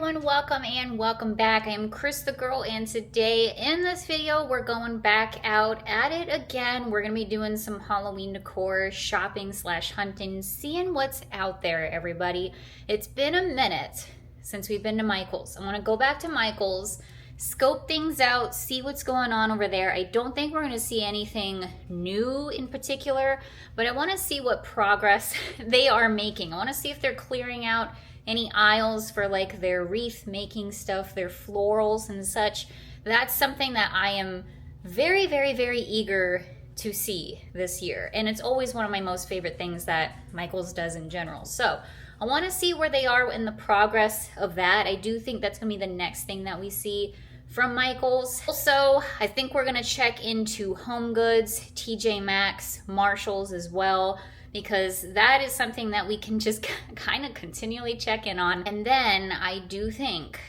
everyone, welcome and welcome back. I am Cris the Girl, and today in this video we're going back out at it again. We're gonna be doing some Halloween decor shopping slash hunting, seeing what's out there, everybody. It's been a minute since we've been to Michael's. I want to go back to Michael's, scope things out, see what's going on over there. I don't think we're gonna see anything new in particular, but I want to see what progress they are making. I want to see if they're clearing out any aisles for like their wreath making stuff, their florals and such. That's something that I am very, very, very eager to see this year. And it's always one of my most favorite things that Michael's does in general. So I want to see where they are in the progress of that. I do think that's going to be the next thing that we see from Michael's. Also, I think we're going to check into HomeGoods, TJ Maxx, Marshalls as well, because that is something that we can just kind of continually check in on. And then I do think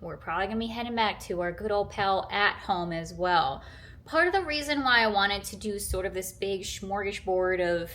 we're probably gonna be heading back to our good old pal at home as well. Part of the reason why I wanted to do sort of this big smorgasbord of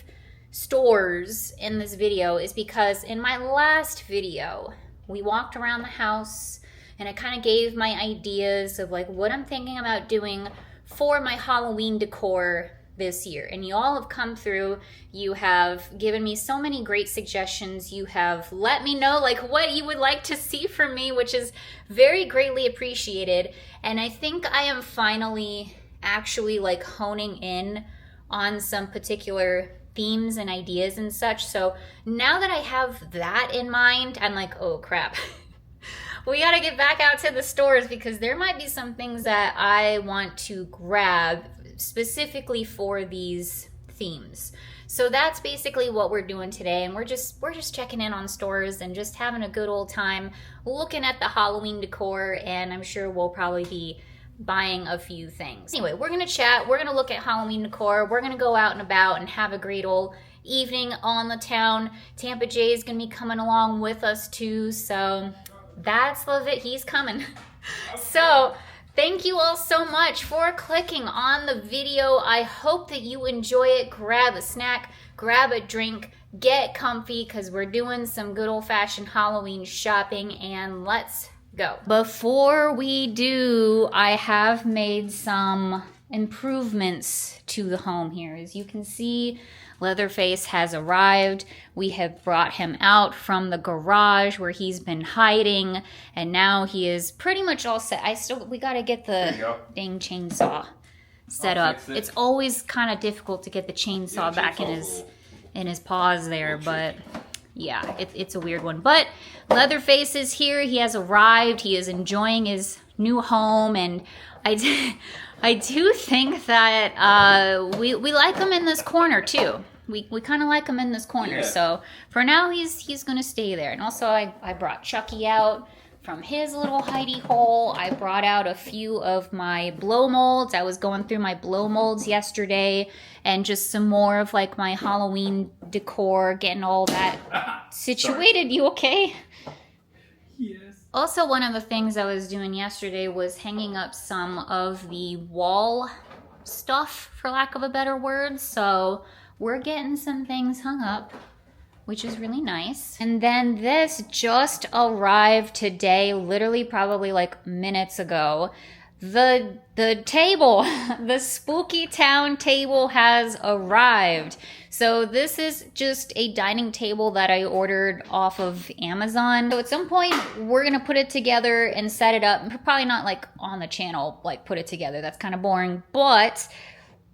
stores in this video is because in my last video, we walked around the house and I kind of gave my ideas of like what I'm thinking about doing for my Halloween decor this year. And you all have come through. You have given me so many great suggestions. You have let me know like what you would like to see from me, which is very greatly appreciated. And I think I am finally actually like honing in on some particular themes and ideas and such. So now that I have that in mind, I'm like, oh crap. We got to get back out to the stores because there might be some things that I want to grab specifically for these themes. So that's basically what we're doing today, and we're just checking in on stores and just having a good old time looking at the Halloween decor, and I'm sure we'll probably be buying a few things. Anyway, we're gonna chat, we're gonna look at Halloween decor, we're gonna go out and about and have a great old evening on the town. Tampa Jay is gonna be coming along with us too, so that's love it, he's coming. So thank you all so much for clicking on the video. I hope that you enjoy it. Grab a snack, grab a drink, get comfy because we're doing some good old-fashioned Halloween shopping, and let's go. Before we do, I have made some improvements to the home here. As you can see, Leatherface has arrived. We have brought him out from the garage where he's been hiding, and now he is pretty much all set. We gotta get the dang chainsaw set up. It's always kind of difficult to get the chainsaw back in his paws there, but yeah, it's a weird one. But Leatherface is here. He has arrived. He is enjoying his new home, and I do think that we like him in this corner too. We kind of like him in this corner. Yeah. So for now, he's going to stay there. And also, I brought Chucky out from his little hidey hole. I brought out a few of my blow molds. I was going through my blow molds yesterday, and just some more of like my Halloween decor, getting all that situated. You okay? Yes. Also, one of the things I was doing yesterday was hanging up some of the wall stuff, for lack of a better word. So we're getting some things hung up, which is really nice. And then this just arrived today, literally probably like minutes ago. The table, the Spooky Town table has arrived. So this is just a dining table that I ordered off of Amazon. So at some point, we're gonna put it together and set it up. Probably not like on the channel, like put it together. That's kind of boring. But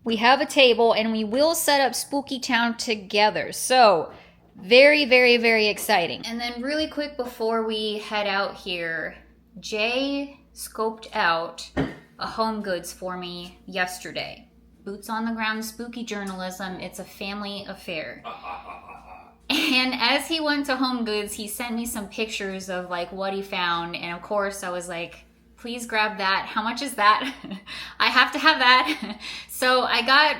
we have a table and we will set up Spooky Town together. So very, very, very exciting. And then really quick before we head out here, Jay scoped out a HomeGoods for me yesterday. Boots on the ground, spooky journalism. It's a family affair. And as he went to HomeGoods, he sent me some pictures of like what he found. And of course I was like, please grab that. How much is that? I have to have that. So I got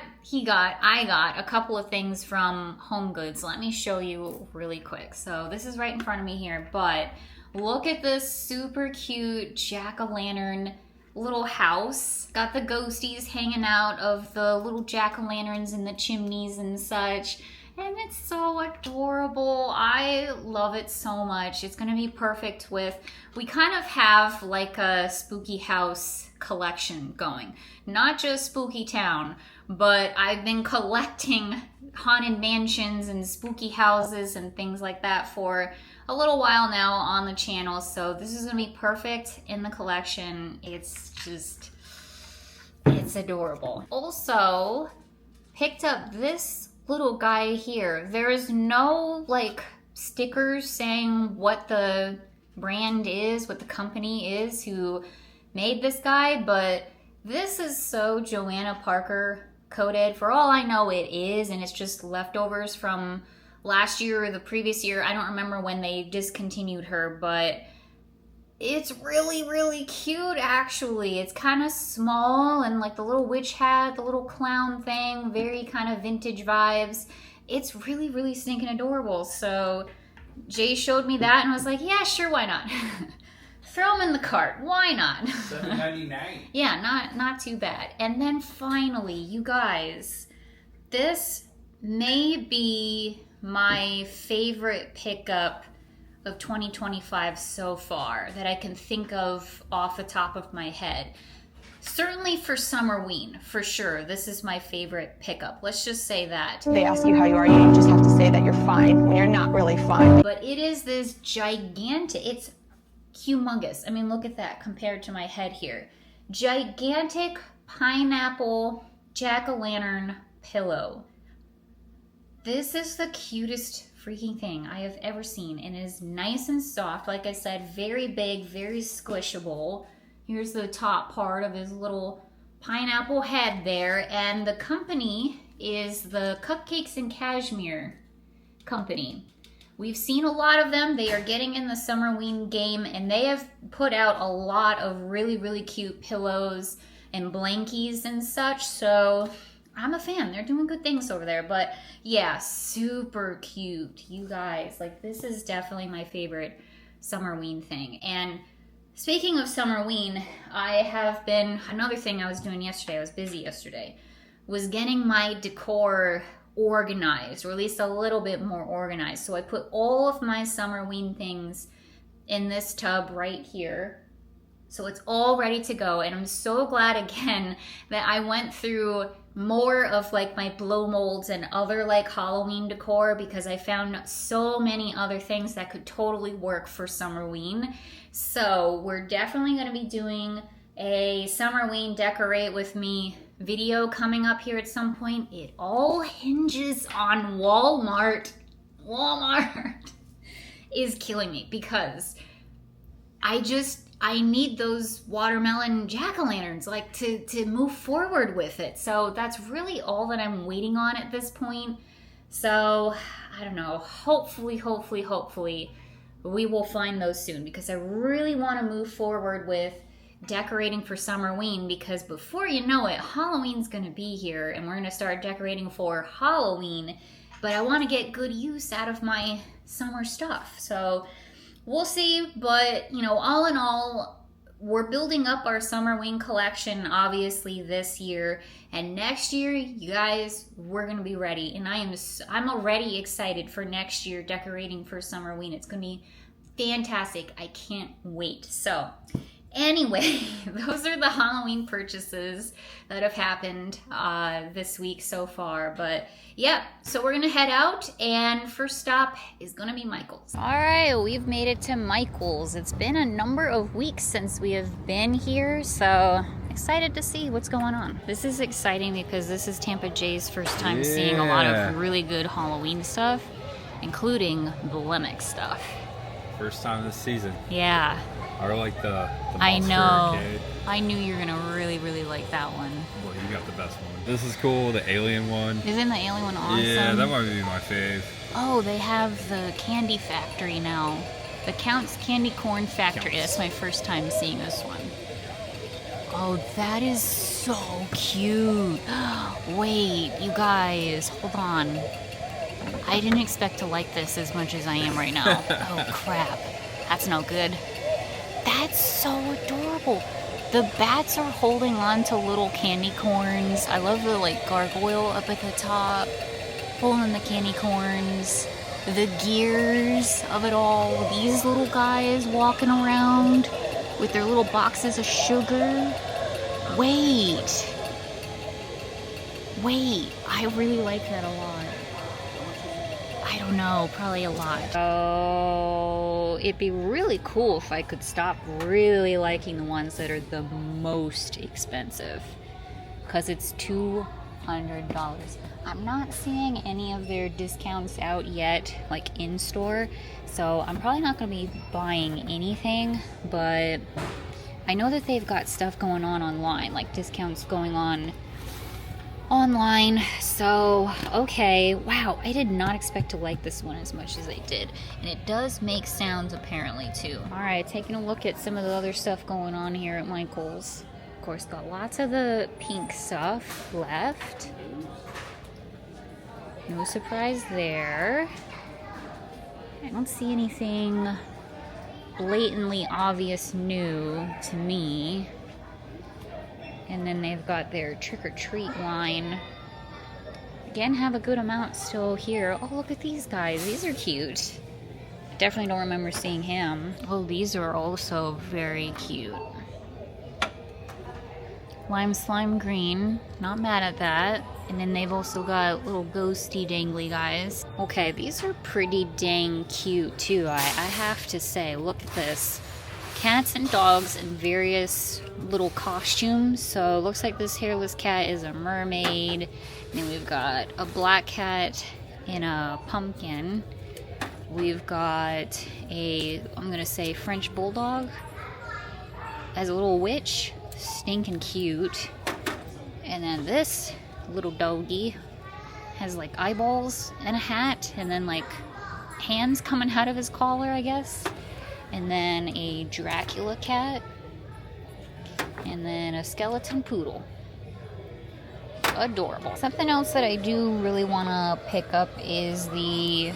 a couple of things from HomeGoods. Let me show you really quick. So this is right in front of me here, but look at this super cute jack-o'-lantern little house. Got the ghosties hanging out of the little jack-o'-lanterns in the chimneys and such. And it's so adorable. I love it so much. It's gonna be perfect with, we kind of have like a spooky house collection going. Not just spooky town, but I've been collecting haunted mansions and spooky houses and things like that for a little while now on the channel. So this is gonna be perfect in the collection. It's just, it's adorable. Also, picked up this little guy here. There is no like stickers saying what the brand is, what the company is who made this guy, but this is so Joanna Parker coded. For all I know it is, and it's just leftovers from last year or the previous year. I don't remember when they discontinued her, but it's really, really cute, actually. It's kind of small, and like the little witch hat, the little clown thing, very kind of vintage vibes. It's really, really stinking adorable. So Jay showed me that and was like, yeah, sure, why not? Throw them in the cart. Why not? $7.99. Yeah, not too bad. And then finally, you guys, this may be my favorite pickup of 2025 so far that I can think of off the top of my head. Certainly for Summerween, for sure. This is my favorite pickup. Let's just say that. They ask you how you are, you just have to say that you're fine when you're not really fine. But it is this gigantic, it's humongous. I mean, look at that compared to my head here. Gigantic pineapple jack-o'-lantern pillow. This is the cutest freaking thing I have ever seen, and it is nice and soft. Like I said, very big, very squishable. Here's the top part of his little pineapple head there, and the company is the Cupcakes and Cashmere company. We've seen a lot of them. They are getting in the Summerween game, and they have put out a lot of really, really cute pillows and blankies and such, so I'm a fan. They're doing good things over there. But yeah, super cute, you guys. Like, this is definitely my favorite Summerween thing. And speaking of Summerween, I have been, another thing I was doing yesterday, I was busy yesterday, was getting my decor organized, or at least a little bit more organized. So I put all of my Summerween things in this tub right here. So it's all ready to go, and I'm so glad again that I went through more of like my blow molds and other like Halloween decor, because I found so many other things that could totally work for Summerween. So we're definitely going to be doing a Summerween decorate with me video coming up here at some point. It all hinges on Walmart. Walmart is killing me because I need those watermelon jack-o'-lanterns, like, to move forward with it. So that's really all that I'm waiting on at this point. So, I don't know, hopefully, we will find those soon, because I really want to move forward with decorating for Summerween, because before you know it, Halloween's going to be here, and we're going to start decorating for Halloween, but I want to get good use out of my summer stuff. So we'll see, but, you know, all in all, we're building up our Summerween collection, obviously, this year. And next year, you guys, we're going to be ready. And I'm already excited for next year decorating for Summerween. It's going to be fantastic. I can't wait. So, anyway, those are the Halloween purchases that have happened this week so far. But yeah, so we're gonna head out, and first stop is gonna be Michael's. All right, we've made it to Michael's. It's been a number of weeks since we have been here, so excited to see what's going on. This is exciting because this is Tampa Jay's first time seeing a lot of really good Halloween stuff, including the Lemmick stuff. First time this season. Yeah. I like the monster I know. arcade. I knew you were gonna really, really like that one. Well, you got the best one. This is cool, the alien one. Isn't the alien one awesome? Yeah, that might be my fave. Oh, they have the candy factory now. The Count's Candy Corn Factory. Counts. That's my first time seeing this one. Oh, that is so cute. Wait, you guys, hold on. I didn't expect to like this as much as I am right now. Oh, crap. That's no good. That's so adorable. The bats are holding on to little candy corns. I love the like gargoyle up at the top. pulling the candy corns, the gears of it all, these little guys walking around with their little boxes of sugar. Wait, I really like that a lot. I don't know, probably a lot. Oh, it'd be really cool if I could stop really liking the ones that are the most expensive, because it's $200. I'm not seeing any of their discounts out yet, like in store, so I'm probably not going to be buying anything, but I know that they've got stuff going on online, like discounts going on online. So okay, wow, I did not expect to like this one as much as I did, and it does make sounds apparently too. All right, taking a look at some of the other stuff going on here at Michael's. Of course, got lots of the pink stuff left. No surprise there. I don't see anything blatantly obvious new to me. And then they've got their trick-or-treat line. Again, have a good amount still here. Oh, look at these guys. These are cute. Definitely don't remember seeing him. Oh, these are also very cute. Lime slime green. Not mad at that. And then they've also got little ghosty dangly guys. Okay, these are pretty dang cute too, I have to say. Look at this. Cats and dogs in various little costumes. So it looks like this hairless cat is a mermaid. And then we've got a black cat in a pumpkin. We've got a, I'm gonna say, French bulldog as a little witch. Stinking cute. And then this little doggy has like eyeballs and a hat, and then like hands coming out of his collar, I guess. And then a Dracula cat, and then a skeleton poodle. Adorable. Something else that I do really want to pick up is the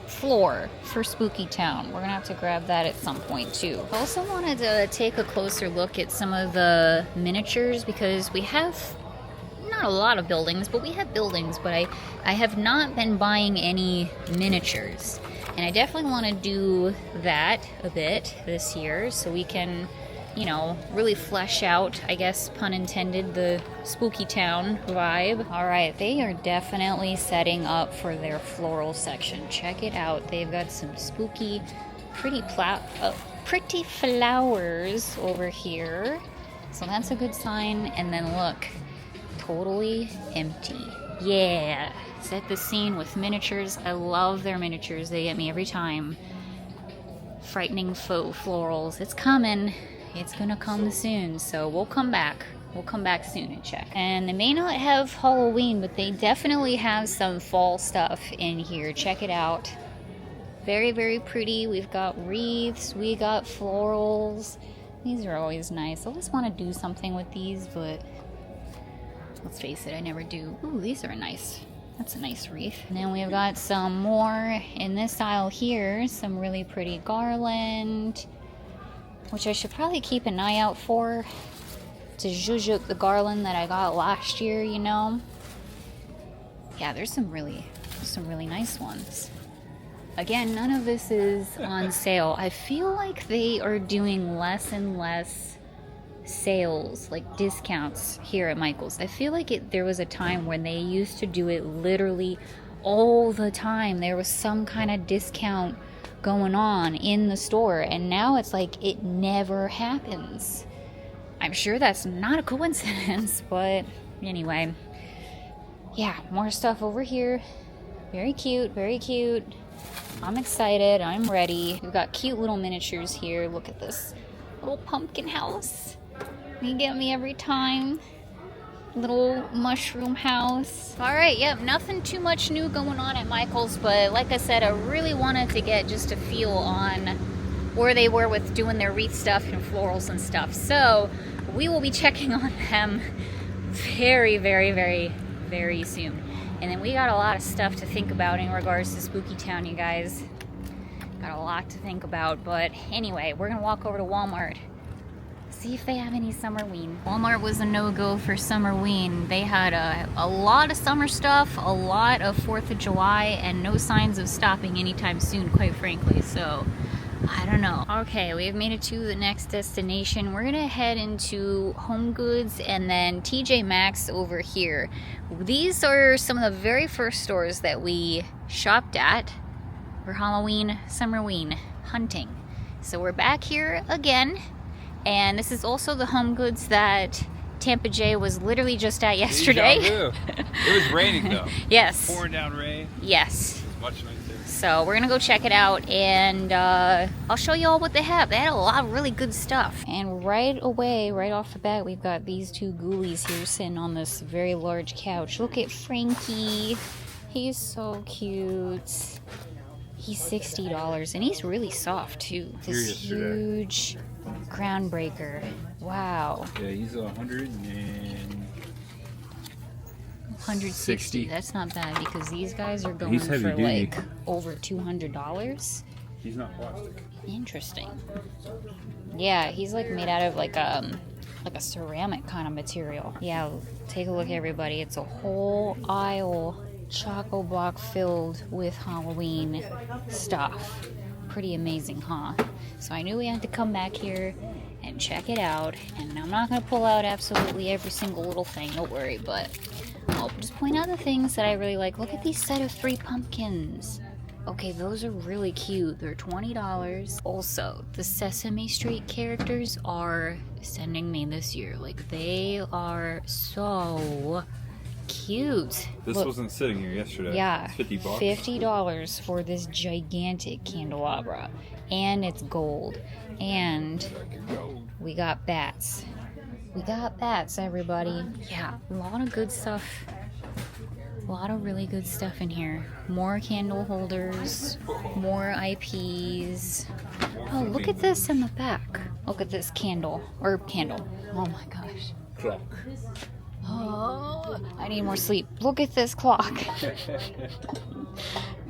floor for Spooky Town. We're gonna have to grab that at some point too. I also wanted to take a closer look at some of the miniatures, because we have not a lot of buildings, but we have buildings, but I have not been buying any miniatures. And I definitely want to do that a bit this year, so we can, you know, really flesh out, I guess, pun intended, the Spooky Town vibe. Alright, they are definitely setting up for their floral section. Check it out. They've got some spooky, pretty flowers over here. So that's a good sign. And then look, totally empty. Yeah, set the scene with miniatures. I love their miniatures. They get me every time. Frightening faux florals. It's coming. It's gonna come soon. So we'll come back. We'll come back soon and check. And they may not have Halloween, but they definitely have some fall stuff in here. Check it out. Very, very pretty. We've got wreaths. We got florals. These are always nice. I always want to do something with these, but let's face it, I never do. Ooh, these are nice. That's a nice wreath. And then we've got some more in this aisle here. Some really pretty garland, which I should probably keep an eye out for, to zhuzh up the garland that I got last year, you know. Yeah, there's some really nice ones. Again, none of this is on sale. I feel like they are doing less and less sales, like discounts here at Michael's. I feel like there was a time when they used to do it literally all the time. There was some kind of discount going on in the store, and now it's like it never happens. I'm sure that's not a coincidence, but anyway. Yeah, more stuff over here. Very cute, very cute. I'm excited, I'm ready. We've got cute little miniatures here. Look at this little pumpkin house. You get me every time. Little mushroom house. Alright, yep, nothing too much new going on at Michael's, but like I said, I really wanted to get just a feel on where they were with doing their wreath stuff and florals and stuff. So we will be checking on them very, very, very, very soon. And then we got a lot of stuff to think about in regards to Spooky Town, you guys. Got a lot to think about, but anyway, we're gonna walk over to Walmart, See if they have any Summerween. Walmart was a no-go for Summerween. They had a lot of summer stuff, a lot of 4th of July, and no signs of stopping anytime soon, quite frankly. So, I don't know. Okay, we have made it to the next destination. We're gonna head into HomeGoods and then TJ Maxx over here. These are some of the very first stores that we shopped at for Halloween, Summerween hunting. So we're back here again. And this is also the HomeGoods that Tampa Jay was literally just at yesterday. It was raining though. Yes. Pouring down rain. Yes. It's much nicer. So we're gonna go check it out, and I'll show you all what they have. They had a lot of really good stuff. And right away, right off the bat, we've got these two ghoulies here sitting on this very large couch. Look at Frankie. He's so cute. He's $60, and he's really soft too. This huge groundbreaker. Wow. Yeah, he's 160. That's not bad, because these guys are going heavy for duty. like over $200. He's not plastic. Interesting. Yeah, he's like made out of like a ceramic kind of material. Yeah, take a look, everybody. It's a whole aisle choco block filled with Halloween stuff. Pretty amazing, huh? So I knew we had to come back here and check it out, and I'm not going to pull out absolutely every single little thing, don't worry, but I'll just point out the things that I really like. Look at these set of 3 pumpkins. Okay, those are really cute. They're $20. Also, the Sesame Street characters are sending me this year. Like, they are so cute. This wasn't sitting here yesterday. Yeah, It's $50. $50 for this gigantic candelabra, and it's gold. And we got bats. We got bats, everybody. Yeah, a lot of good stuff. A lot of really good stuff in here. More candle holders, more IPs. Oh, look at this in the back. Look at this candle. Oh my gosh. Clock. Oh, I need more sleep. Look at this clock.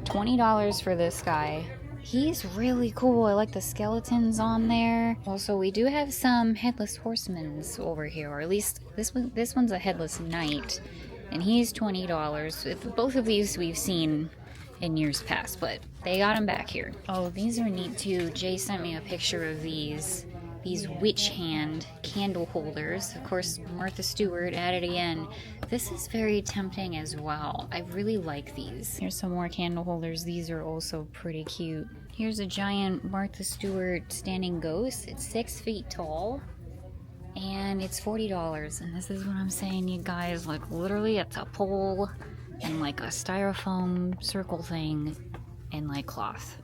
$20 for this guy. He's really cool. I like the skeletons on there. Also, we do have some headless horsemen's over here, or at least this one's a headless knight, and he's $20. Both of these we've seen in years past, but they got him back here. Oh, these are neat too. Jay sent me a picture of these witch hand candle holders. Of course, Martha Stewart at it again. This is very tempting as well. I really like these. Here's some more candle holders. These are also pretty cute. Here's a giant Martha Stewart standing ghost. It's 6 feet tall, and it's $40. And this is what I'm saying, you guys. Like, literally, it's a pole and like a styrofoam circle thing and like cloth.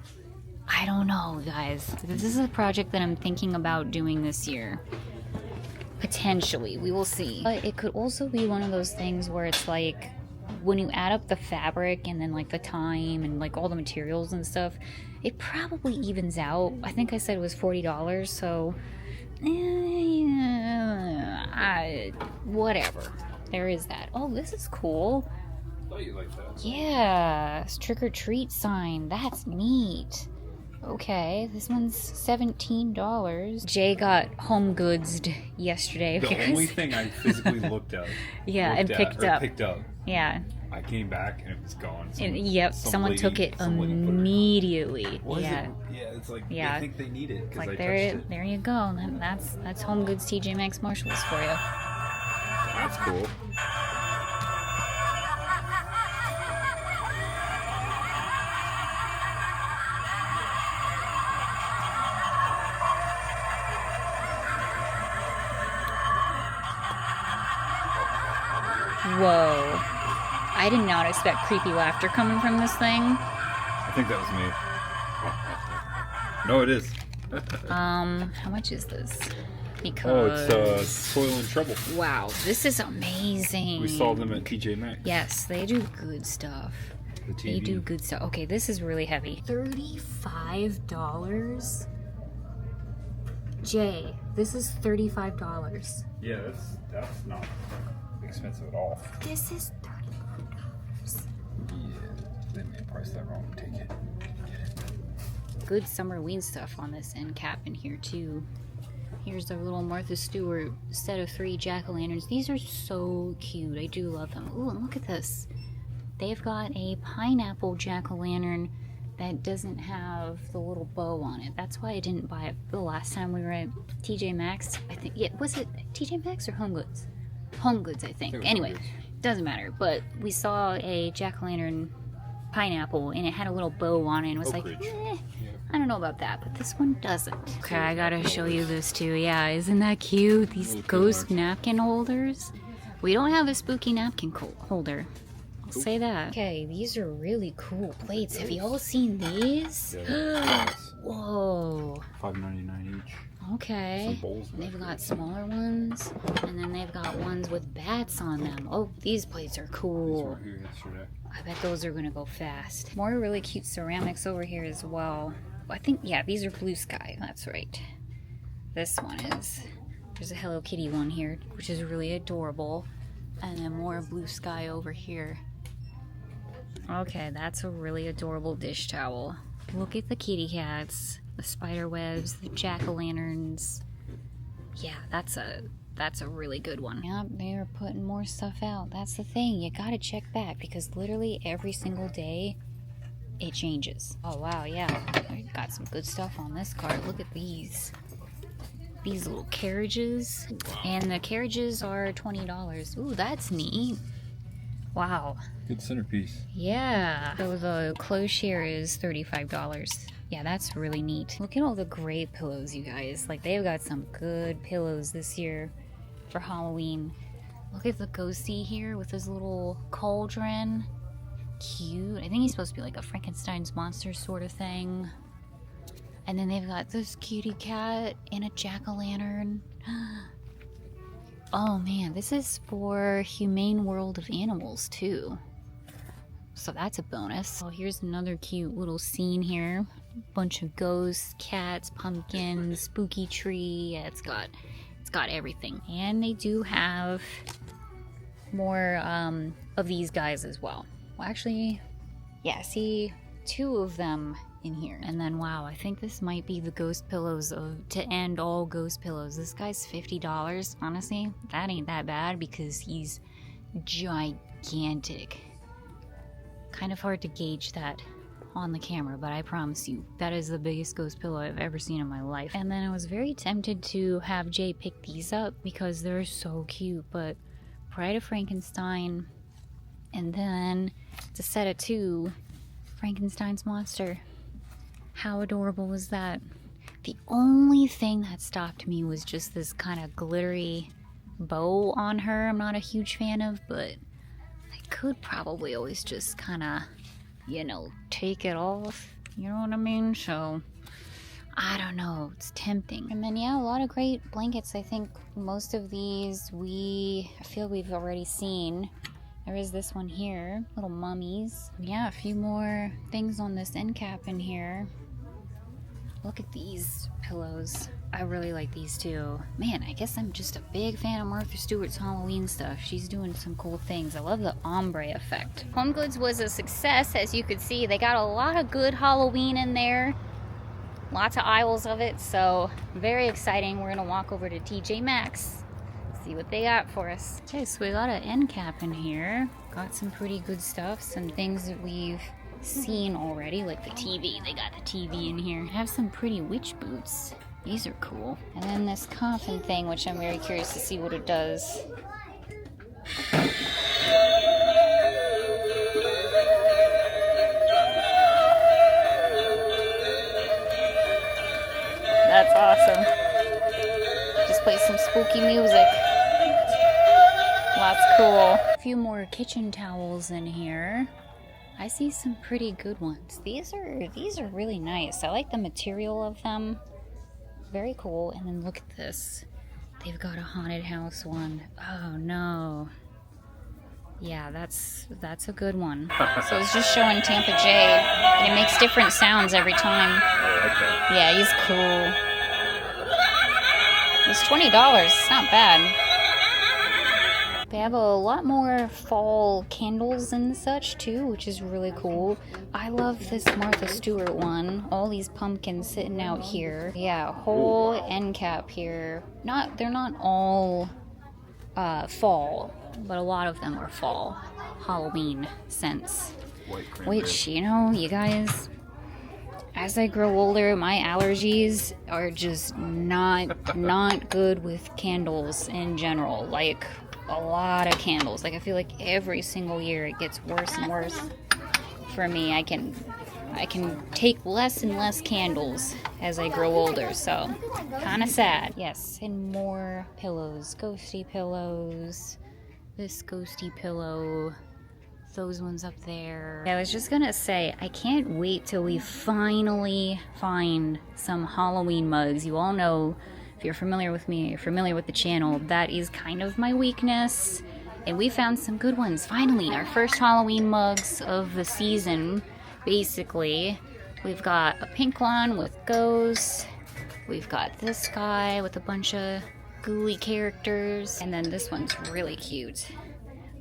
I don't know, guys. This is a project that I'm thinking about doing this year. Potentially. We will see. But it could also be one of those things where it's like, when you add up the fabric and then like the time and like all the materials and stuff, it probably evens out. I think I said it was $40, so whatever. There is that. Oh, this is cool. I thought you liked that. Yeah, it's trick or treat sign. That's neat. Okay, this one's $17. Jay got HomeGoods'd yesterday. The only thing I physically looked at. Picked up. Yeah. I came back and it was gone. Someone took it immediately. Yeah. It's like Yeah. I think they need it because Like I touched it. there you go. That's HomeGoods TJ Maxx Marshalls for you. That's cool. Whoa. I did not expect creepy laughter coming from this thing. I think that was me. No, it is. How much is this? Because it's Toil and Trouble. wow, this is amazing. We saw them at TJ Maxx. Yes, they do good stuff. The TV. They do good stuff. Okay, this is really heavy. $35? Jay, this is $35. Yeah, that's not expensive at all. This is $35. Yeah, they may have priced that wrong. Take it. Get it. Good Summerween stuff on this end cap in here too. Here's our little Martha Stewart set of 3 jack-o'-lanterns. These are so cute. I do love them. Ooh, and look at this. They've got a pineapple jack-o'-lantern that doesn't have the little bow on it. That's why I didn't buy it the last time we were at TJ Maxx. I think, yeah, was it TJ Maxx or HomeGoods? HomeGoods, I think. Anyway, doesn't matter. But we saw a jack-o'-lantern pineapple and it had a little bow on it and was like, I don't know about that, but this one doesn't. Okay, I gotta show you this too. Yeah, isn't that cute? These ghost napkin holders. We don't have a spooky napkin holder. I'll say that. Okay, these are really cool plates. Have you all seen these? Yeah. Whoa. $5.99 each. Okay. They've got smaller ones, and then they've got ones with bats on them. Oh, these plates are cool. I bet those are gonna go fast. More really cute ceramics over here as well. I think, yeah, these are blue sky. That's right. This one is. There's a Hello Kitty one here, which is really adorable. And then more blue sky over here. Okay, that's a really adorable dish towel. Look at the kitty cats, the spider webs, the jack-o'-lanterns. Yeah, that's a really good one. Yep, they are putting more stuff out. That's the thing. You gotta check back because literally every single day it changes. Oh wow, yeah. I got some good stuff on this cart. Look at these. These little carriages. And the carriages are $20. Ooh, that's neat. Wow. Good centerpiece. Yeah. So the closure is $35. Yeah, that's really neat. Look at all the great pillows, you guys. Like, they've got some good pillows this year for Halloween. Look at the ghosty here with his little cauldron. Cute. I think he's supposed to be like a Frankenstein's monster sort of thing. And then they've got this cutie cat and a jack-o'-lantern. Oh man, this is for Humane World of Animals too. So that's a bonus. Oh, here's another cute little scene here. Bunch of ghosts, cats, pumpkins, spooky tree. Yeah, it's got everything. And they do have more of these guys as well. Well, actually, yeah, see 2 of them in here. And then, wow, I think this might be the ghost pillows to end all ghost pillows. This guy's $50. Honestly, that ain't that bad because he's gigantic. Kind of hard to gauge that on the camera, but I promise you, that is the biggest ghost pillow I've ever seen in my life. And then I was very tempted to have Jay pick these up because they're so cute, but Bride of Frankenstein, and then it's a set of 2 Frankenstein's monster. How adorable was that? The only thing that stopped me was just this kind of glittery bow on her. I'm not a huge fan of, but I could probably always just kind of, you know, take it off. You know what I mean? So, I don't know. It's tempting. And then, yeah, a lot of great blankets. I think most of these I feel we've already seen. There is this one here, little mummies. Yeah, a few more things on this end cap in here. Look at these pillows. I really like these too. Man, I guess I'm just a big fan of Martha Stewart's Halloween stuff. She's doing some cool things. I love the ombre effect. HomeGoods was a success, as you could see. They got a lot of good Halloween in there. Lots of aisles of it, so very exciting. We're gonna walk over to TJ Maxx. See what they got for us. Okay, so we got an end cap in here. Got some pretty good stuff. Some things that we've seen already, like the TV. They got the TV in here. Have some pretty witch boots. These are cool. And then this coffin thing, which I'm very curious to see what it does. That's awesome. Just play some spooky music. That's cool. A few more kitchen towels in here. I see some pretty good ones. These are really nice. I like the material of them. Very cool. And then look at this. They've got a haunted house one. Oh no. Yeah, that's a good one. So it's just showing Tampa Jay, and it makes different sounds every time. Okay. Yeah, he's cool. It's $20. It's not bad. They have a lot more fall candles and such too, which is really cool. I love this Martha Stewart one. All these pumpkins sitting out here. Yeah, whole end cap here. They're not all fall, but a lot of them are fall Halloween scents. Which, you know, you guys, as I grow older, my allergies are just not good with candles in general. Like, a lot of candles. Like, I feel like every single year it gets worse and worse for me. I can take less and less candles as I grow older, so kind of sad. Yes, and more pillows. Ghosty pillows. This ghosty pillow. Those ones up there. I was just gonna say, I can't wait till we finally find some Halloween mugs. You all know, if you're familiar with me, you're familiar with the channel, that is kind of my weakness. And we found some good ones, finally. Our first Halloween mugs of the season, basically. We've got a pink one with ghosts. We've got this guy with a bunch of ghouly characters. And then this one's really cute.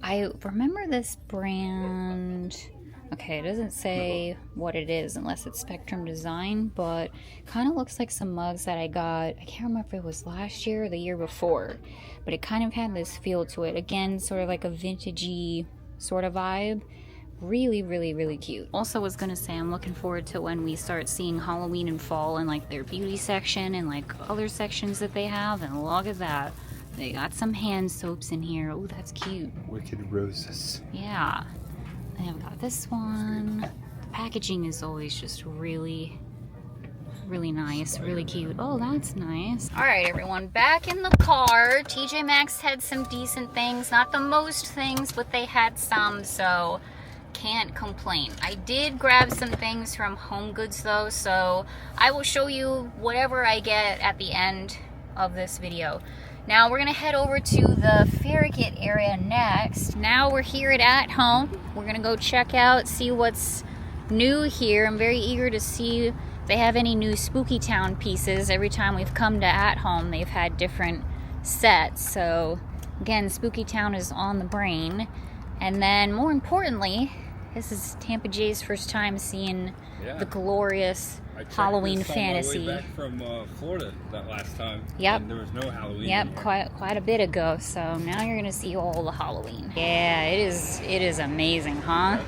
I remember this brand. Okay, it doesn't say what it is unless it's Spectrum Design, but kind of looks like some mugs that I got. I can't remember if it was last year or the year before, but it kind of had this feel to it. Again, sort of like a vintagey sort of vibe. Really, really, really cute. Also was gonna say, I'm looking forward to when we start seeing Halloween and fall in like their beauty section and like other sections that they have. And look at that. They got some hand soaps in here. Oh, that's cute. Wicked roses. Yeah. And I've got this one. The packaging is always just really, really nice, really cute. Oh, that's nice. All right, everyone, back in the car. TJ Maxx had some decent things. Not the most things, but they had some, so can't complain. I did grab some things from HomeGoods though, so I will show you whatever I get at the end of this video. Now we're gonna head over to the Farragut area next. Now we're here at Home. We're gonna go check out, see what's new here. I'm very eager to see if they have any new Spooky Town pieces. Every time we've come to At Home, they've had different sets. So again, Spooky Town is on the brain. And then more importantly, this is Tampa Jay's first time seeing the glorious Halloween fantasy. I checked this on my way back from Florida that last time. Yep. And there was no Halloween. Yep, quite a bit ago. So now you're gonna see all the Halloween. Yeah, it is amazing, huh?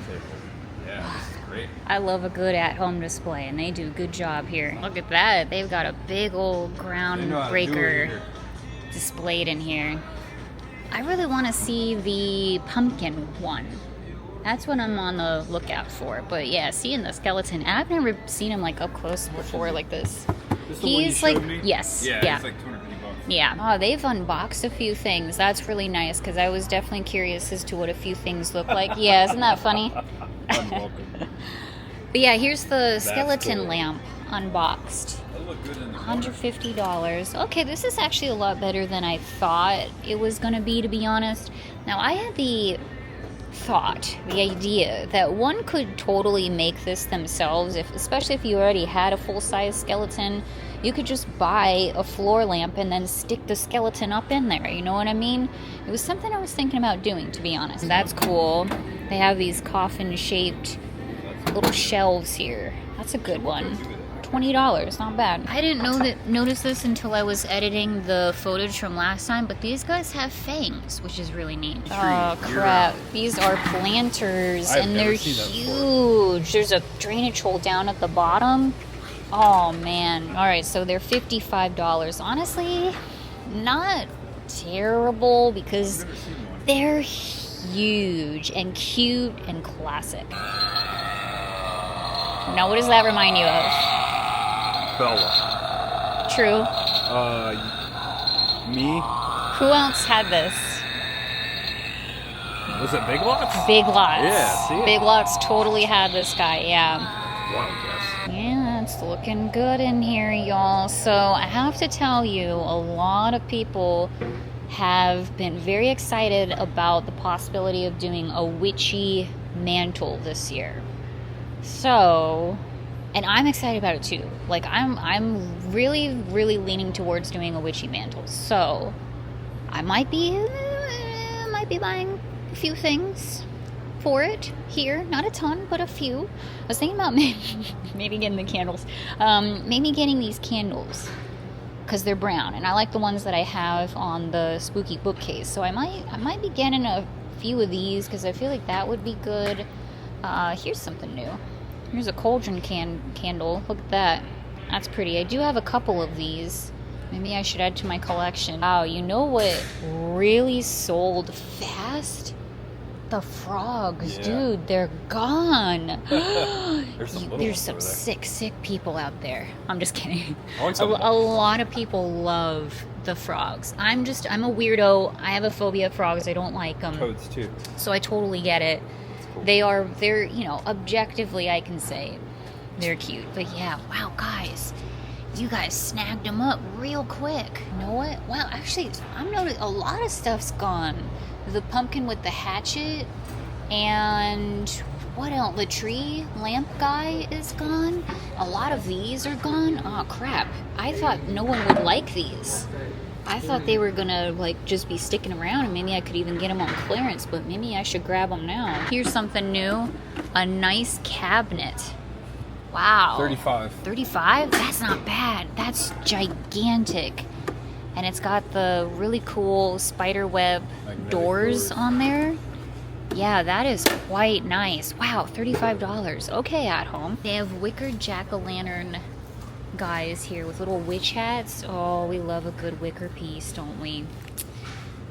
Yeah, this is great. I love a good at-home display, and they do a good job here. Look at that. They've got a big old groundbreaker displayed in here. I really want to see the pumpkin one. That's what I'm on the lookout for. But yeah, seeing the skeleton, I've never seen him like up close before like this. He's like, yes, yeah, yeah. It's like $250. Yeah. Oh, they've unboxed a few things. That's really nice because I was definitely curious as to what a few things look like. Yeah, isn't that funny? I'm welcome. But yeah, here's the skeleton lamp unboxed. That'll look good in the $150. Okay, this is actually a lot better than I thought it was going to be honest. Now, I had the idea that one could totally make this themselves, especially if you already had a full-size skeleton. You could just buy a floor lamp and then stick the skeleton up in there, you know what I mean? It was something I was thinking about doing, to be honest. That's cool. They have these coffin-shaped little shelves here. That's a good one. $20, not bad. I didn't notice this until I was editing the footage from last time, but these guys have fangs, which is really neat. Oh crap, these are planters, and they're huge. There's a drainage hole down at the bottom. Oh man. Alright, so they're $55. Honestly, not terrible because they're huge and cute and classic. Now, what does that remind you of? Bella. True. Me? Who else had this? Was it Big Lots? Big Lots. Yeah, see? Big Lots totally had this guy, yeah. Wild guess. Yeah, it's looking good in here, y'all. So, I have to tell you, a lot of people have been very excited about the possibility of doing a witchy mantle this year. So, and I'm excited about it too. Like, I'm really, really leaning towards doing a witchy mantle. So, I might be might be buying a few things for it here. Not a ton, but a few. I was thinking about maybe getting the candles. Maybe getting these candles because they're brown, and I like the ones that I have on the spooky bookcase. So I might be getting a few of these because I feel like that would be good. Here's something new. Here's a cauldron candle. Look at that. That's pretty. I do have a couple of these. Maybe I should add to my collection. Wow, you know what really sold fast? The frogs, dude. They're gone. There's some sick people out there. I'm just kidding. A lot of people love the frogs. I'm a weirdo. I have a phobia of frogs. I don't like them. Toads too. So I totally get it. Cool. They're, you know, objectively I can say they're cute. But yeah, wow, guys. You guys snagged them up real quick. You know what? Wow, actually, I'm noticing a lot of stuff's gone. The pumpkin with the hatchet, and what else? The tree lamp guy is gone. A lot of these are gone. Oh, crap. I thought no one would like these. I thought they were gonna, like, just be sticking around, and maybe I could even get them on clearance, but maybe I should grab them now. Here's something new. A nice cabinet. Wow. 35. 35? That's not bad. That's gigantic. And it's got the really cool spider web doors on there. Yeah, that is quite nice. Wow, $35. Okay, at home. They have wicker jack-o'-lantern guys here with little witch hats. Oh, we love a good wicker piece, don't we?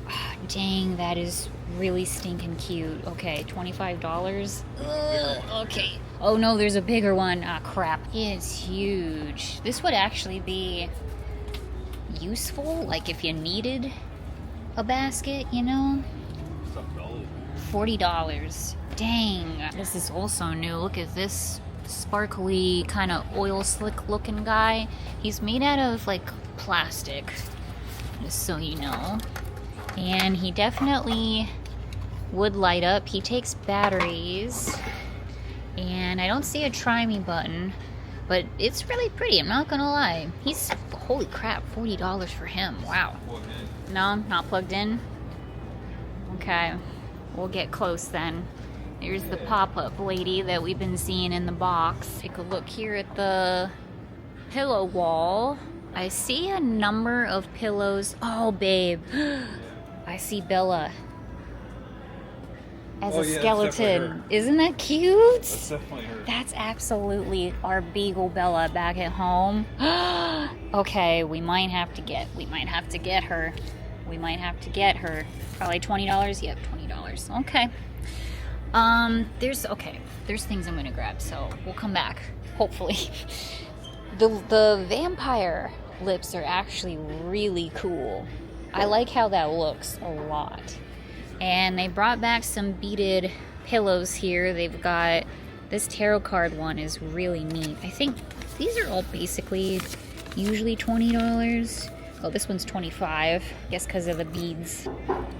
Oh, dang, that is really stinking cute. Okay, $25. Ugh, okay. Oh no, there's a bigger one. Ah, crap. It's huge. This would actually be useful, like if you needed a basket, you know? $40. Dang. This is also new. Look at this sparkly kind of oil slick looking guy. He's made out of like plastic, just so you know. And he definitely would light up. He takes batteries. And I don't see a try me button, but it's really pretty, I'm not gonna lie. He's, holy crap, $40 for him. Wow. No, not plugged in? Okay, we'll get close then. Here's the pop-up lady that we've been seeing in the box. Take a look here at the pillow wall. I see a number of pillows. Oh, babe. I see Bella as a skeleton. Isn't that cute? That's definitely her. That's absolutely our beagle Bella back at home. Okay, we might have to get her. We might have to get her. Probably $20? Yep, $20. Okay. There's things I'm gonna grab, so we'll come back, hopefully. The vampire lips are actually really cool. I like how that looks a lot. And they brought back some beaded pillows here. They've got this tarot card one is really neat. I think these are all basically usually $20. Oh, this one's $25. I guess because of the beads.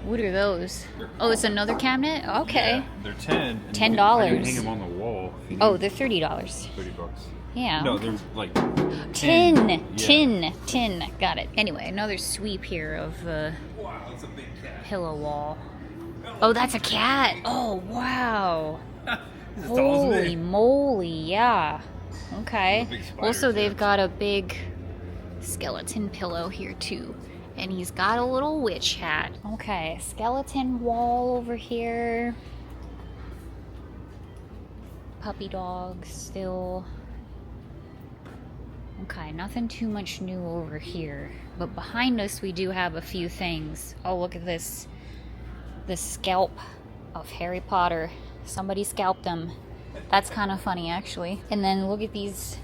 What are those? Oh, it's another cabinet? Okay. Yeah, they're $10. $10. You can hang them on the wall. Oh, they're $30. $30. Yeah. No, they're like tin. Got it. Anyway, another sweep here of the pillow wall. Oh, that's a cat. Oh, wow. Holy moly, yeah. Okay. Also, they've got a big skeleton pillow here too. And he's got a little witch hat. Okay, skeleton wall over here. Puppy dog still. Okay, nothing too much new over here. But behind us we do have a few things. Oh, look at this. The scalp of Harry Potter. Somebody scalped him. That's kind of funny, actually. And then look at these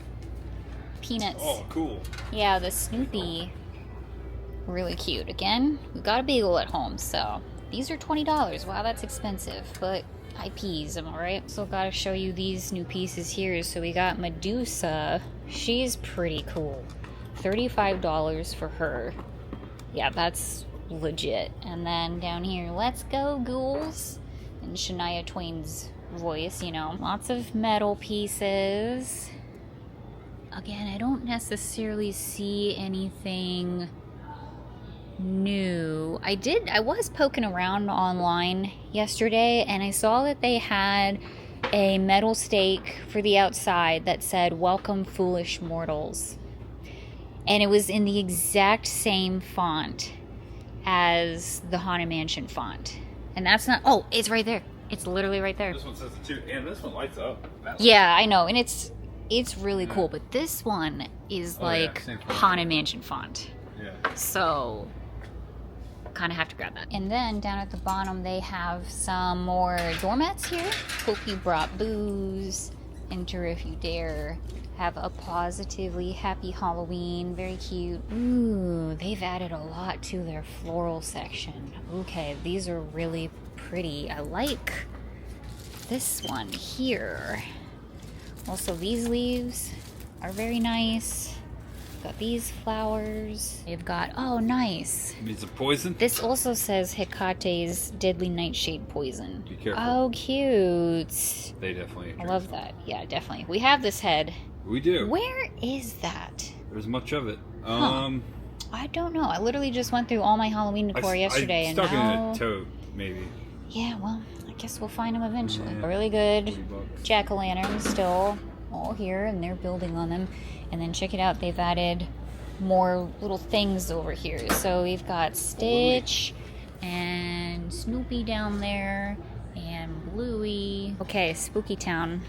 peanuts. Oh, cool. Yeah, the Snoopy. Really cute. Again, we've got a beagle at home, so these are $20. Wow, that's expensive, but IPs, am I right? So gotta show you these new pieces here. So we got Medusa. She's pretty cool. $35 for her. Yeah, that's legit. And then down here, let's go ghouls. In Shania Twain's voice, you know. Lots of metal pieces. Again, I don't necessarily see anything new. I was poking around online yesterday and I saw that they had a metal stake for the outside that said, "Welcome foolish mortals." And it was in the exact same font as the Haunted Mansion font. And that's not, oh, it's right there. It's literally right there. This one says it too, and this one lights up. Yeah, I know, and it's really cool, but this one is like same font. Haunted Mansion font. Yeah. So, kind of have to grab that. And then down at the bottom, they have some more doormats here. Hope you brought booze. Enter if you dare. Have a positively happy Halloween. Very cute. Ooh, they've added a lot to their floral section. Okay, these are really pretty. I like this one here. Also, these leaves are very nice. Got these flowers. They've got, oh, nice. Means a poison? This also says Hecate's deadly nightshade poison. Be careful. Oh, cute. They definitely. I love that. Yeah, definitely. We have this head. We do. Where is that? There's much of it. I don't know. I literally just went through all my Halloween decor yesterday, and stuck now... in a tote, maybe. Yeah, well, I guess we'll find them eventually. Yeah. Really good $40. jack-o'-lanterns still all here, and they're building on them. And then check it out, they've added more little things over here. So we've got Stitch and Snoopy down there and Bluey. Okay, Spooky Town.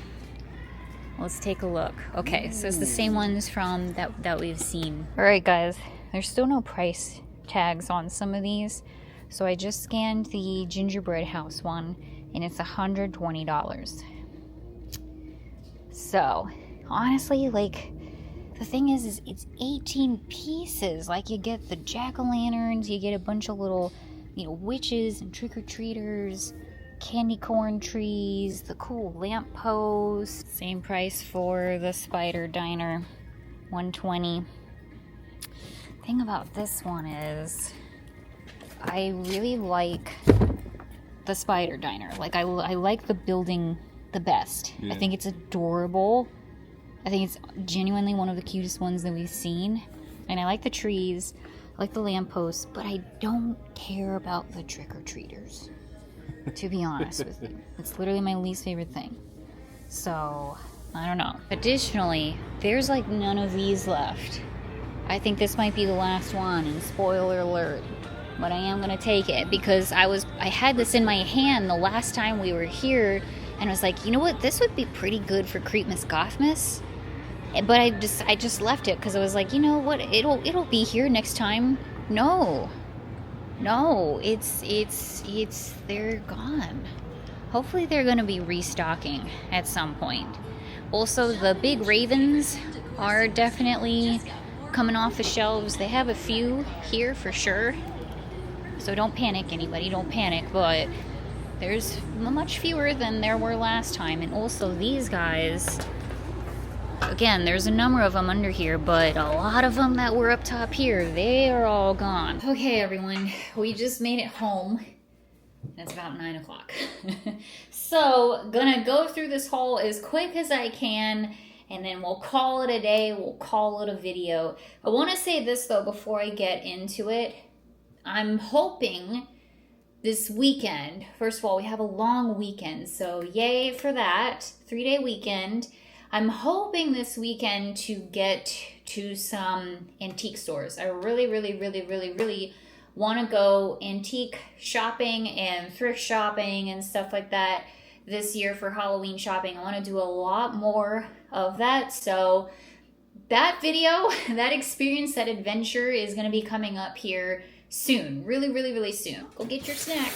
Let's take a look. Okay, so it's the same ones from that we've seen. All right, guys, there's still no price tags on some of these. So I just scanned the gingerbread house one, and it's $120. So, honestly, like, the thing is it's 18 pieces. Like, you get the jack-o'-lanterns, you get a bunch of little, witches and trick-or-treaters, candy corn trees, the cool lamppost. Same price for the spider diner, $120. Thing about this one is, I really like the spider diner. Like, I like the building the best. Yeah. I think it's adorable. I think it's genuinely one of the cutest ones that we've seen. And I like the trees, I like the lampposts, but I don't care about the trick-or-treaters, to be honest with you. It's literally my least favorite thing. So, I don't know. Additionally, there's like none of these left. I think this might be the last one, and spoiler alert, but I am gonna take it because I had this in my hand the last time we were here, and I was like, you know what, this would be pretty good for Creepmas Gothmas. But I just left it because I was like, you know what, it'll be here next time. No, it's they're gone. Hopefully they're gonna be restocking at some point. Also, the big ravens are definitely coming off the shelves. They have a few here for sure. So don't panic, anybody, don't panic, but there's much fewer than there were last time. And also these guys, again, there's a number of them under here, but a lot of them that were up top here, they are all gone. Okay, everyone, we just made it home. It's about 9 o'clock. So, gonna go through this haul as quick as I can, and then we'll call it a day, we'll call it a video. I want to say this, though, before I get into it. I'm hoping this weekend, first of all, we have a long weekend, so yay for that, 3-day weekend. I'm hoping this weekend to get to some antique stores. I really want to go antique shopping and thrift shopping and stuff like that this year for Halloween shopping. I want to do a lot more of that, so that video, that experience, that adventure is going to be coming up here soon. Really soon. Go get your snack.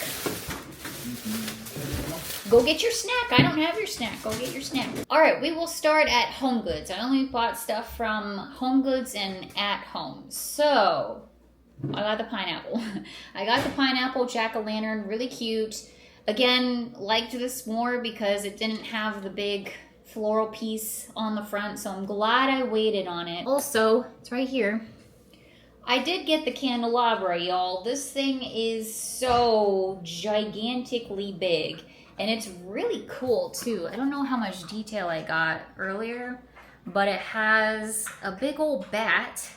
Go get your snack. I don't have your snack. Go get your snack. All right, we will start at HomeGoods. I only bought stuff from HomeGoods and At Home. So, I got the pineapple. I got the pineapple jack-o'-lantern. Really cute. Again, liked this more because it didn't have the big floral piece on the front. So, I'm glad I waited on it. Also, it's right here. I did get the candelabra, y'all. This thing is so gigantically big. And it's really cool, too. I don't know how much detail I got earlier, but it has a big old bat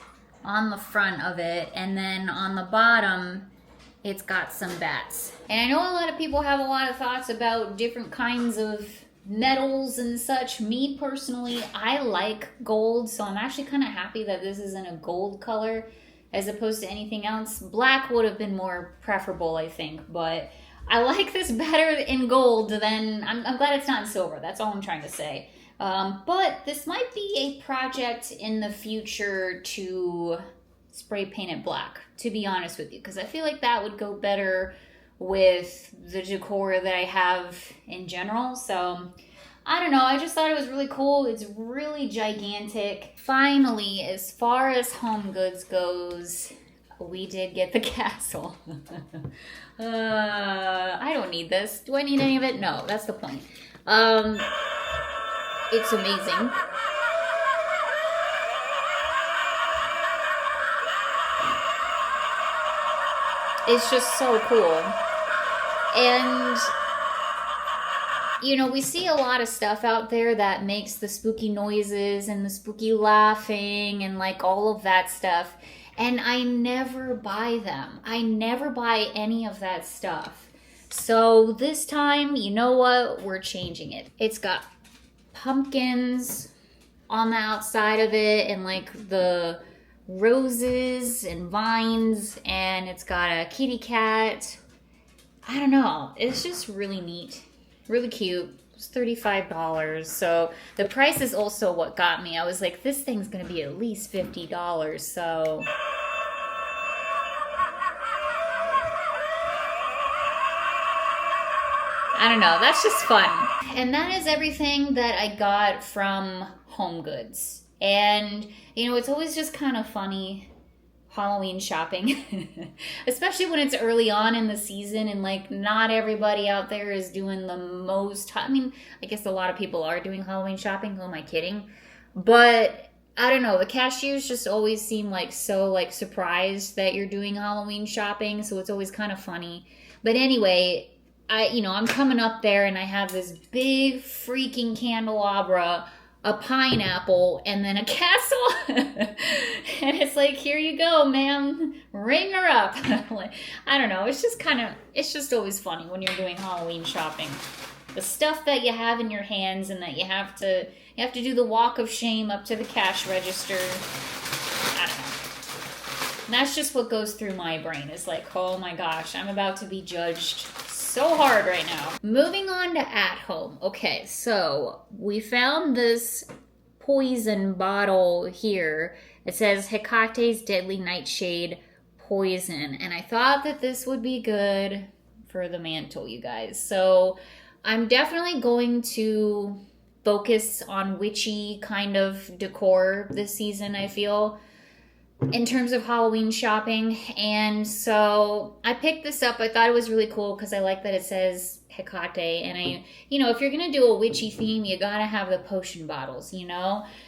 on the front of it. And then on the bottom, it's got some bats. And I know a lot of people have a lot of thoughts about different kinds of metals and such. Me personally, I like gold, so I'm actually kind of happy that this is in a gold color as opposed to anything else. Black would have been more preferable, I think, but I like this better in gold than, I'm glad it's not in silver. That's all I'm trying to say. But this might be a project in the future to spray paint it black, to be honest with you, because I feel like that would go better with the decor that I have in general. So I don't know, I just thought it was really cool. It's really gigantic. Finally, as far as HomeGoods goes, we did get the castle. I don't need this. Do I need any of it? No, that's the point. It's amazing. It's just so cool. And, you know, we see a lot of stuff out there that makes the spooky noises and the spooky laughing and like all of that stuff. And I never buy them. I never buy any of that stuff. So this time, you know what? We're changing it. It's got pumpkins on the outside of it and like the roses and vines, and it's got a kitty cat. I don't know. It's just really neat. Really cute. It's $35. So the price is also what got me. I was like, this thing's going to be at least $50. So I don't know. That's just fun. And that is everything that I got from HomeGoods. And, you know, it's always just kind of funny Halloween shopping, especially when it's early on in the season and like not everybody out there is doing the most. I mean, I guess a lot of people are doing Halloween shopping. Who am I kidding? But I don't know. The cashiers just always seem like so like surprised that you're doing Halloween shopping. So it's always kind of funny. But anyway, I'm coming up there and I have this big freaking candelabra, a pineapple, and then a castle. And it's like, here you go, ma'am. Ring her up. Like, I don't know. It's just always funny when you're doing Halloween shopping. The stuff that you have in your hands and that you have to do the walk of shame up to the cash register. I don't know. And that's just what goes through my brain. It's like, oh my gosh, I'm about to be judged so hard right now. Moving on to at home. Okay, so we found this poison bottle here. It says Hecate's Deadly Nightshade Poison. And I thought that this would be good for the mantle, you guys. So I'm definitely going to focus on witchy kind of decor this season, I feel, in terms of Halloween shopping. And so I picked this up. I thought it was really cool because I like that it says Hecate. And if you're going to do a witchy theme, you got to have the potion bottles,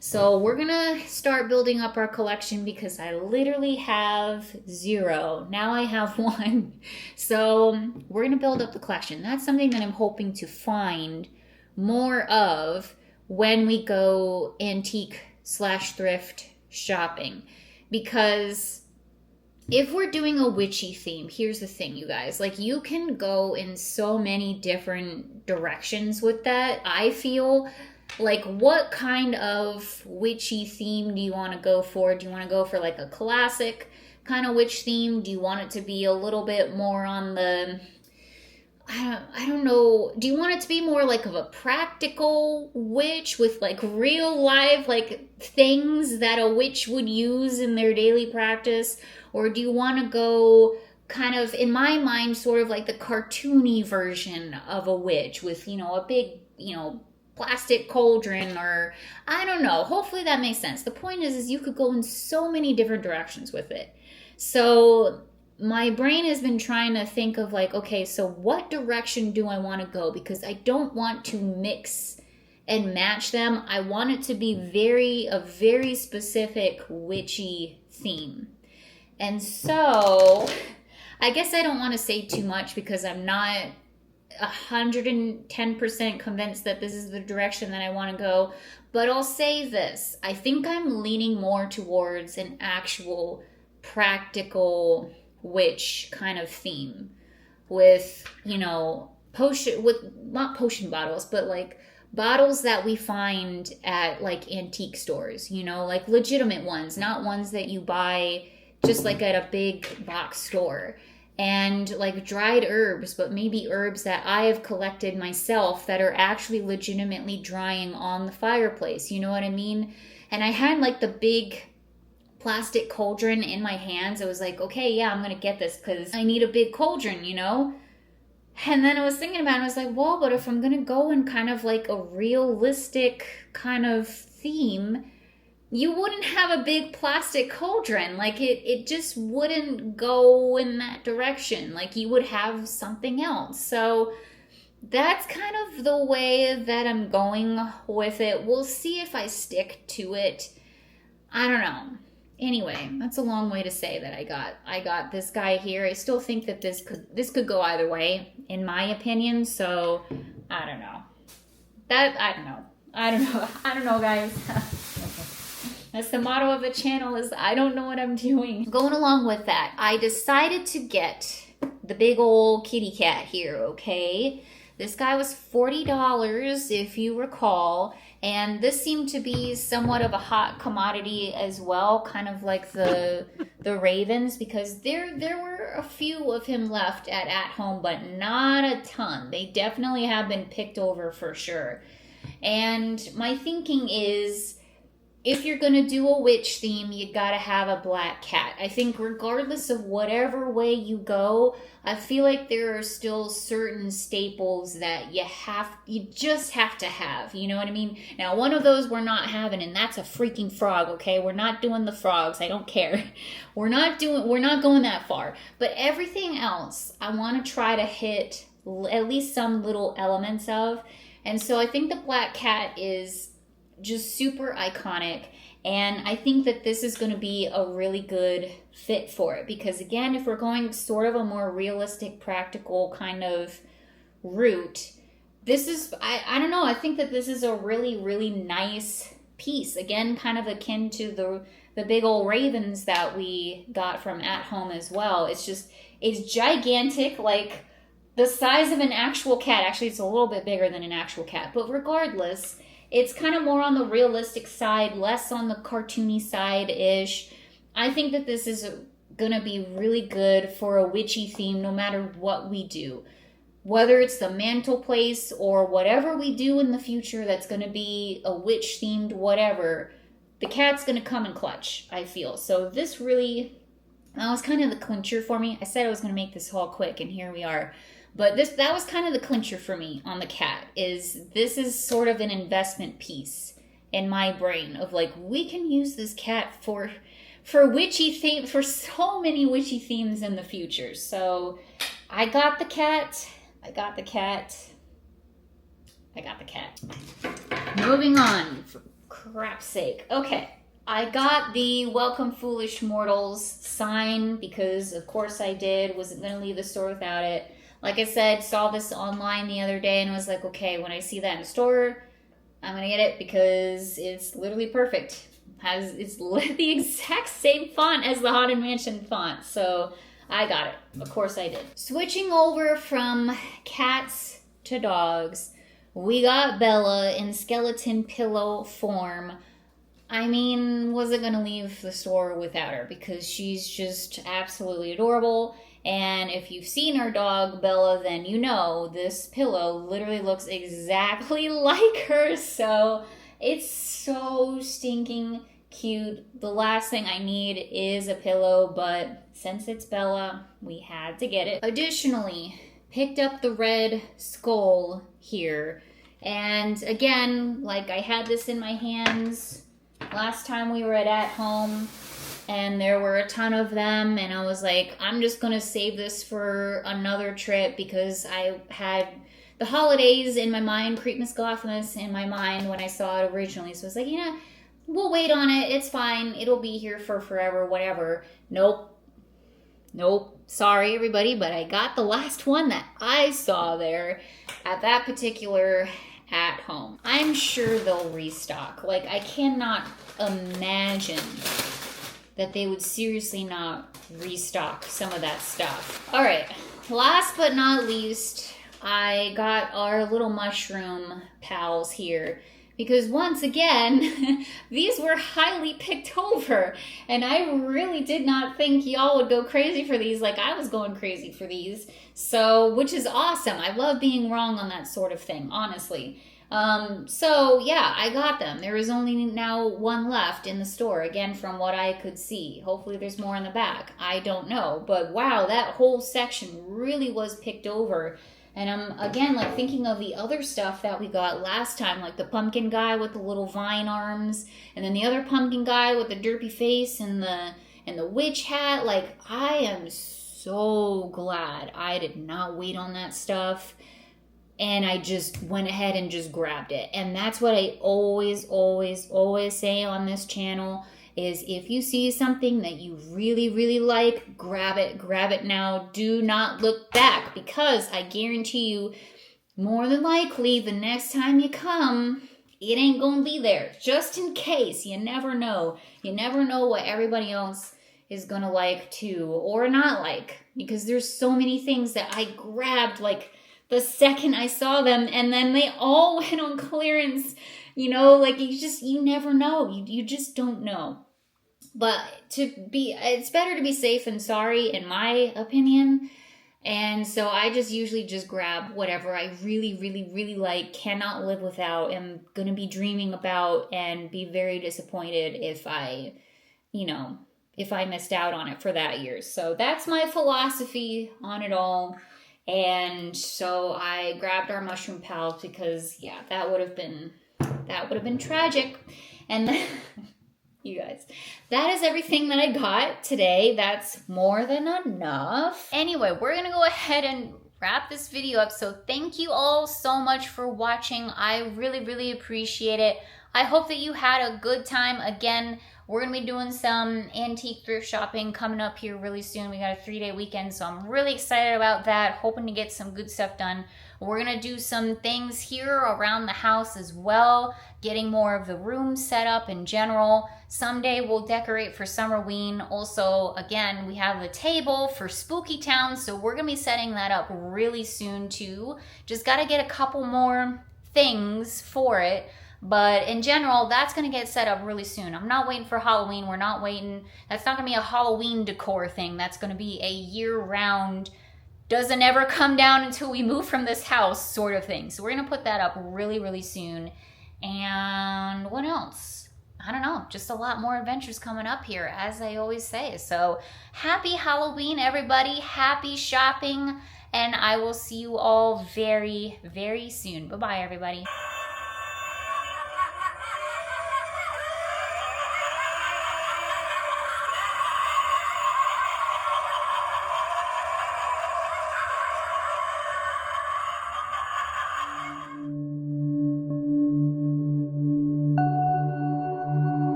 So we're going to start building up our collection because I literally have 0. Now I have 1. So we're going to build up the collection. That's something that I'm hoping to find more of when we go antique/thrift shopping. Because if we're doing a witchy theme, here's the thing, you guys. Like, you can go in so many different directions with that. I feel like, what kind of witchy theme do you want to go for? Do you want to go for like a classic kind of witch theme? Do you want it to be a little bit more on the... I don't know. Do you want it to be more like of a practical witch with like real life like things that a witch would use in their daily practice? Or do you want to go kind of, in my mind, sort of like the cartoony version of a witch with, a big, plastic cauldron, or I don't know. Hopefully that makes sense. The point is you could go in so many different directions with it. So my brain has been trying to think of like, okay, so what direction do I want to go? Because I don't want to mix and match them. I want it to be a very specific witchy theme. And so I guess I don't want to say too much because I'm not 110% convinced that this is the direction that I want to go. But I'll say this. I think I'm leaning more towards an actual practical witch kind of theme with, you know, not potion bottles, but like bottles that we find at like antique stores, you know, like legitimate ones, not ones that you buy just like at a big box store. And like dried herbs, but maybe herbs that I have collected myself that are actually legitimately drying on the fireplace. You know what I mean? And I had like the big plastic cauldron in my hands. I was like, okay, yeah, I'm going to get this because I need a big cauldron, you know? And then I was thinking about it, I was like, well, but if I'm going to go in kind of like a realistic kind of theme, you wouldn't have a big plastic cauldron. Like it just wouldn't go in that direction. Like you would have something else. So that's kind of the way that I'm going with it. We'll see if I stick to it. I don't know. Anyway, that's a long way to say that I got this guy here. I still think that this could go either way, in my opinion. So I don't know. I don't know, guys. That's the motto of the channel, is I don't know what I'm doing. Going along with that, I decided to get the big old kitty cat here, okay? This guy was $40, if you recall, and this seemed to be somewhat of a hot commodity as well, kind of like the ravens, because there were a few of him left at home, but not a ton. They definitely have been picked over for sure. And my thinking is, if you're going to do a witch theme, you got to have a black cat. I think regardless of whatever way you go, I feel like there are still certain staples that you just have to have. You know what I mean? Now, one of those we're not having, and that's a freaking frog, okay? We're not doing the frogs. I don't care. We're not going that far. But everything else, I want to try to hit at least some little elements of. And so I think the black cat is just super iconic, and I think that this is going to be a really good fit for it, because again, if we're going sort of a more realistic, practical kind of route, this is, I don't know, I think that this is a really, really nice piece. Again, kind of akin to the big old ravens that we got from at home as well. It's gigantic, like the size of an actual cat. Actually, it's a little bit bigger than an actual cat, but regardless, it's kind of more on the realistic side, less on the cartoony side-ish. I think that this is going to be really good for a witchy theme no matter what we do. Whether it's the mantle place or whatever we do in the future that's going to be a witch-themed whatever, the cat's going to come in clutch, I feel. So this really, that was kind of the clincher for me. I said I was going to make this haul quick, and here we are. But that was kind of the clincher for me on the cat, is this is sort of an investment piece in my brain of like, we can use this cat for witchy theme, for so many witchy themes in the future. So I got the cat. Moving on, for crap's sake. Okay, I got the Welcome Foolish Mortals sign because of course I did. Wasn't going to leave the store without it. Like I said, saw this online the other day and was like, okay, when I see that in the store, I'm going to get it because it's literally perfect. It's the exact same font as the Haunted Mansion font. So I got it. Of course I did. Switching over from cats to dogs, we got Bella in skeleton pillow form. I mean, wasn't going to leave the store without her because she's just absolutely adorable. And if you've seen our dog, Bella, then you know this pillow literally looks exactly like her. So it's so stinking cute. The last thing I need is a pillow, but since it's Bella, we had to get it. Additionally, picked up the red skull here. And again, like I had this in my hands last time we were at home. And there were a ton of them, and I was like, I'm just going to save this for another trip because I had the holidays in my mind, Creepmas in my mind when I saw it originally. So I was like, yeah, we'll wait on it. It's fine. It'll be here for forever, whatever. Nope. Sorry, everybody, but I got the last one that I saw there at that particular at home. I'm sure they'll restock. Like, I cannot imagine that they would seriously not restock some of that stuff. All right, last but not least, I got our little mushroom pals here because once again, these were highly picked over, and I really did not think y'all would go crazy for these like I was going crazy for these. So, which is awesome. I love being wrong on that sort of thing, honestly. So yeah, I got them. There is only now one left in the store, again, from what I could see. Hopefully there's more in the back. I don't know. But wow, that whole section really was picked over. And I'm, again, like thinking of the other stuff that we got last time, like the pumpkin guy with the little vine arms, and then the other pumpkin guy with the derpy face and the witch hat. Like, I am so glad I did not wait on that stuff. And I just went ahead and just grabbed it. And that's what I always say on this channel is if you see something that you really, really like, grab it. Grab it now. Do not look back, because I guarantee you, more than likely, the next time you come, it ain't gonna be there. Just in case. You never know. You never know what everybody else is gonna like too, or not like. Because there's so many things that I grabbed, like, the second I saw them, and then they all went on clearance. You know, like, you never know. You just don't know. But it's better to be safe than sorry, in my opinion. And so I just usually just grab whatever I really, really, really like, cannot live without, am gonna be dreaming about, and be very disappointed if I missed out on it for that year. So that's my philosophy on it all. And so I grabbed our mushroom pals because, yeah, that would have been tragic. And you guys, that is everything that I got today. That's more than enough. Anyway, we're going to go ahead and wrap this video up. So thank you all so much for watching. I really, really appreciate it. I hope that you had a good time. Again, we're going to be doing some antique thrift shopping coming up here really soon. We got a 3-day weekend, so I'm really excited about that. Hoping to get some good stuff done. We're going to do some things here around the house as well. Getting more of the room set up in general. Someday we'll decorate for Summerween. Also, again, we have the table for Spooky Town, so we're going to be setting that up really soon too. Just got to get a couple more things for it. But in general, that's going to get set up really soon. I'm not waiting for Halloween. We're not waiting. That's not going to be a Halloween decor thing. That's going to be a year-round, doesn't ever come down until we move from this house sort of thing. So we're going to put that up really, really soon. And what else? I don't know. Just a lot more adventures coming up here, as I always say. So happy Halloween, everybody. Happy shopping. And I will see you all very, very soon. Bye-bye, everybody.